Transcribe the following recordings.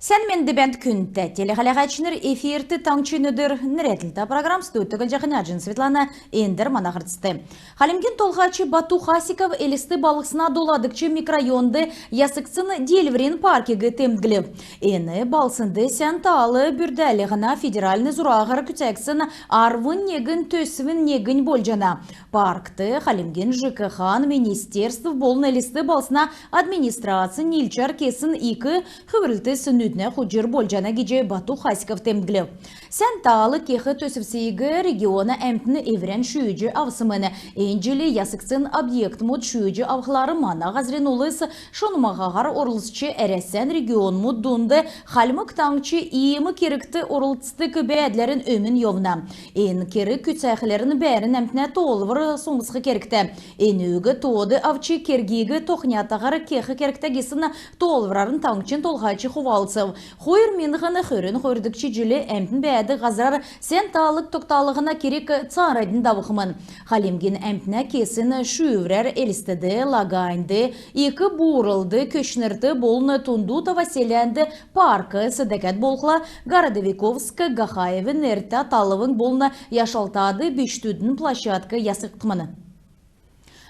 Sen men debent künte telehalagachner эфирті таңчыныдыр нәретілді программ стуйттығыл жақынажын Светлана Эндер манағыртысты. Халимген толғачы Бату Хасиков элісті балықсына доладықчы микрорайонды ясықсын Дельврин паркегі темдгілі. Эні балсынды сән талы бүрдәлі ғына федеральны зұрағыр күтәксін арвын негін төсівін негін болжана. Паркты Халимген ЖКХ министерств болын элісті балсына администрация нилчар кесін икі хывырылты сүнүдіне худжир болжана геже Бату Хасиков темдгілі. Сән талы кехі төсівсейгі региона әмтіні еврен шүйджі авсымыны энджелі ясықсын объект мұд шүйджі авхлары мана ғазрен олыс шонымағағар орылысчы әресен регион мұд дунды халмык таңчы иемі керікті орылтысты көбе әдлерін өмін йовна. Ен кері күтсәхілерін бәрін әмтіне толывыр соңғысқы керікті. Ен өгі тоды авчы кергегі тоқнятағар кехі керікті кесіні толывырарын таңчын толғачы хувалцев. Хойыр менғаны хөрін хойырдықчы жүлі әмтін бәді ғазар сен талық тоқталығына керек царадын давықымын. Халимген әмтіне кесін шүйврер елістіді, лагайнды, екі бұрылды, көшнірді болны Тундута Василянды паркы сыдекет болқла Городовиковск, Гахаевы, Нерта, Талывын болны яшалтады бүштүдін площадка ясықтымыны.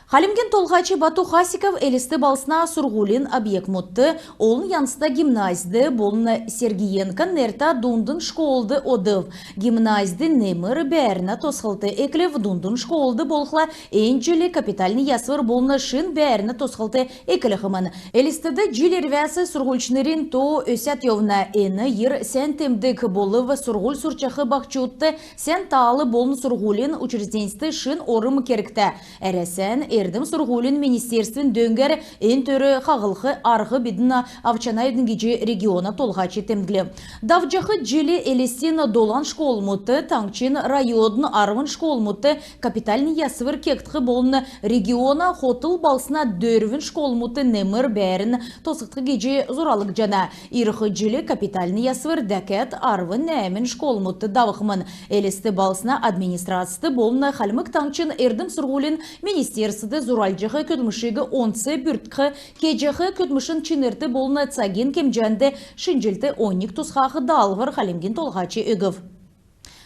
Халимген толғачы Бату Хасиков элісті балсына Сургулин объект мұтты, олын янсыда гимназиды болын Сергиенко Нерта Дундын школды одыв. Гимназиды немір бәріні тосқылты еклев Дундын школды болқла энджелі капитальный ясвар болын шын бәріні тосқылты екліғымын. Элістіді джилервәсі Сургульчнерин то өсят евна әні ер сән темдік болы Сургуль сурчақы бақчутты сән талы болын Сургулин учрежденісті шын орым керікті. Әресен Эрдім Сургулин министерствен дөңгер ен төрі қағылқы арғы бедіна авчанайдың геже региона толғачы темділі. Давжақы желі элестен долан школ мұтты, таңчын райодын арвын школ мұтты, капитальный ясывыр кектіқі болыны региона хотыл балсына дөрвін школ мұтты немір бәрін тосықтық геже зұралық жана. Ирқы желі капитальный ясывыр дәкет арвын нәмін школ мұтты давықмын. Элесті балсына администрацияты болыны халмык таңчын Эрдім Сургулин министерствен зуралжығы көтмішігі онсы бүртқы кежіғі көтмішін чынырты болыны цаген кемжанды шынжілті онник тұсқағы далғыр Халимген толғачы өгів.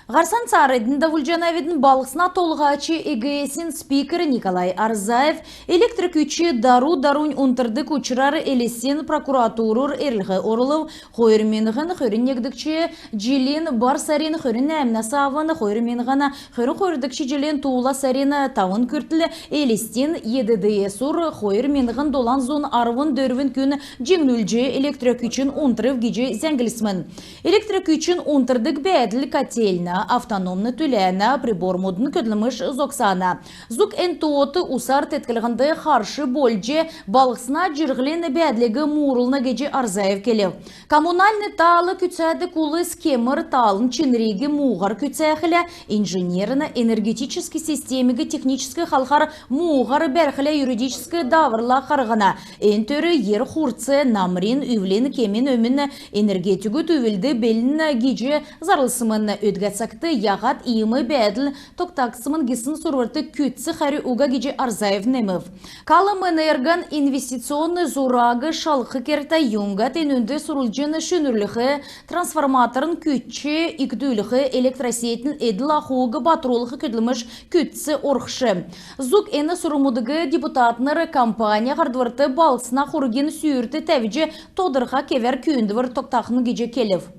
Ғарсан царыдың Давульжанавидың балықсына толғачы эгесін спикер Николай Арзаев электрик үчі дару-дарун унтырды күчірары элесен прокуратурur эрліғі орылып, қойырменіғын қөрін егдікчі жилен бар сарин қөрін әмна савын, қойырменіғана қойырдікчі жилен туыла сарин тауын күртілі элестен едіді сұр, қойырменіғын долан зон арвын дөрвін күн жеңнүлжі электрик үшін унтырып геже зәңгілісмін. Электрик үшін унтырдық бәділ котельна автономны түләна прибор модын көділміш зоксана. Зук энтуоты усар теткілігінді қаршы болжы балықсына жүргілен бәдлігі мұрылны геже Арзаев келев. Коммунальны талы күтсәді кулы скемір талын чынреге муғар күтсәхілі, инженеріні энергетический системігі технический халқар муғар бәрхілі юридический давырла қарғана. Энтөрі ер хурцы, намрин, үвлен, кемен өмін энергетигі төвілді белін геже зарлысымын өдгәтсі яғат иімі бәділ тоқтақсымын гесін сұрварты күтсі қәрі уға геже Арзаев немів. Калым энерган инвестиционны зурағы шалқы керті юңғат енінді сұрылжыны шөнүрліғі трансформаторын күтчі икдүліғі электросетін еділ ақуығы батырулығы көділміш күтсі орқшы. Зук әні сұрымудығы депутатныр компания қардварты балсына құрген сүйірті тәвіже тодырға кевер күйіндівір тоқтақының геже келів.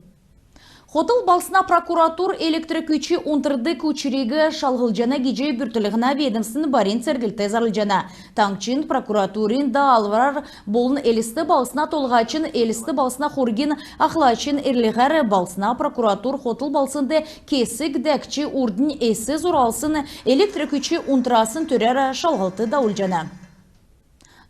Хотыл балсына прокуратур электрик күчі унтырды күчірегі шалғылжана геже бүртілігіна ведімсін барин сәргілті зарылжана. Таңчын прокуратурин да алварар болын элісті балсына толғачын, элісті балсына хорген ақлачын эрліғар балсына прокуратур хотыл балсынды кесік дәкчі урдын әсі зұралсын электрик күчі унтырасын төрер шалғылты даулжана.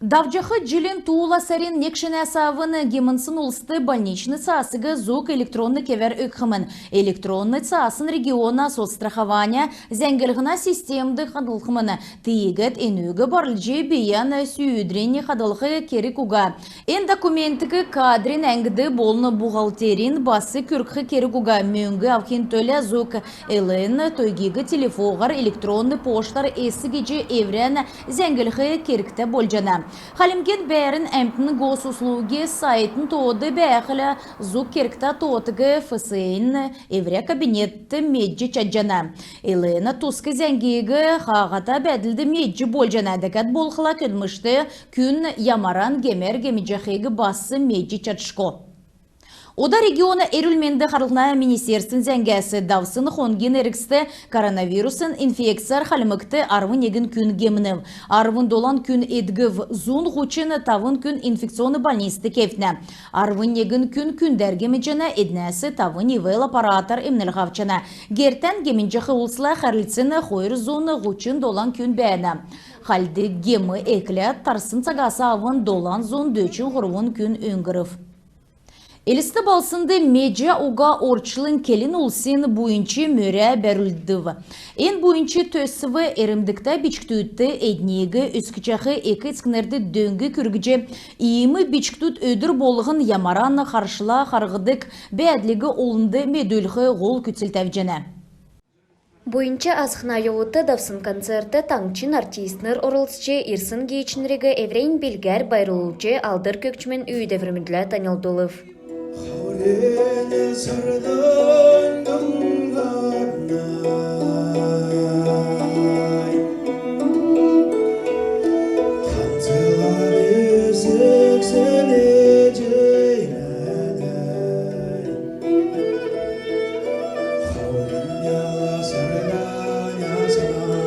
Давжақы жилен туыла сарин некшін әсавыны гемінсін ұлысты больничный цасыгы зук электронны кевер өкхімін. Электронны цасын региона соцстрахования зәңгілғына системді қадылқымыны. Тейгіт енугі барлжы бейян сүйідрені қадылқы керік уға. Ен документігі кадрин әңгіді болны бухгалтерин басы күркі керік уға мөңгі авхин төлі зук элен тойгегі телефоғар электронны поштар әсі геже еврен зәңгілғі керікті болжана. Халимген бәрін әмтінің госуслуги сайтын тоды бәқілі зук керкта тотығы фысейн евре кабинетті меджі чаджана. Елена тусқы зәңгегі қағата бәділді меджі болжана дәкәт болқыла күнмішті күн ямаран гемер гемеджахегі басы меджі чадшко. Ода региона эрүлменді қарылына министерстің зәңгәсі давсын хонген әріксті коронавирусын инфекция халымықты арвын егін күн геміні. Арвын долан күн едгів зун ғучыны тавын күн инфекционы больнисті кефні. Арвын егін күн күндер гемеджіні еднәсі тавын ивел аппаратар емніл ғавчына. Гертен гемінжіқы ұлсыла қарлицыны қойыр зоны ғучын долан күн бәйіні. Халды гемі әклі тарсын цагасы авын долан зон дөчін ғырвын күн өңгірів. Элисті балсынды меджа уға орчылын келін улсын буйынчы мөрә бәрілдів. Ен буйынчы төсіві әрімдікті бичктүтті әднегі өскічақы екі іскінерді дөңгі күргіже иімі бичктүт өдір болығын ямараны қаршыла қарғыдық бәдлігі олынды медөлгі ғол күтсілтәвжені. Буйынча азхна йолуты давсын концерты таңчин артистнер орылсче ирсын гейчінрегі еврейн білгер байрылуче алдыр көкчмен үйдевірмідлі танылдылыв. Хаурене сардан гымгарнай Ханцылар езек сәле жейленай Хаурене сардан ясанаганай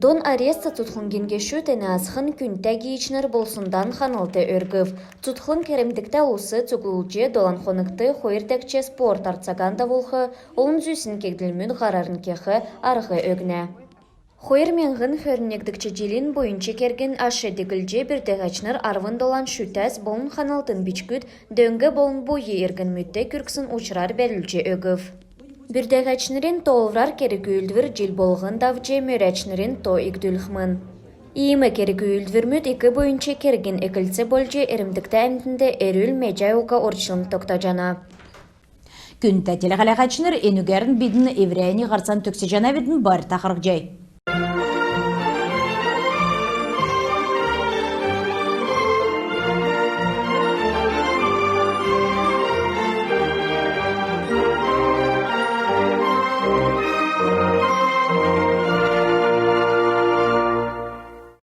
Дон ареста тұтқынгенге шөтені азхын күнті гейчінер болсындан ханылты өргів. Тұтқын керемдікті ұсы цугулче долан қоныкты қойырдәкче спорт артсаганда волхы, олын зүйсін кегділмін ғарарын кеқі арғы өгіне. Қойыр менғін хөрінекдікче желін бойынче керген ашы дегілже бірдәғачныр арвын долан шүтәз болын ханылтын бичкүт дөңгі болын бойы ерген мүтті күрксін ұчырар бәрілче өгів. Бірдәғачнырын толврар керекүйілдвір жел болғын давче мөрәчнырын то игдүлхмын. Иімі керекүйілдвірмүт екі бойынче керген екілсе болжы әрімдікті әмдінде әріл мәжай уға орчылын тоқта жана. Күн тәтелі қалағачныр енігерін бедін еврейні ғарсан төксе жана бедін бар тақырық жай.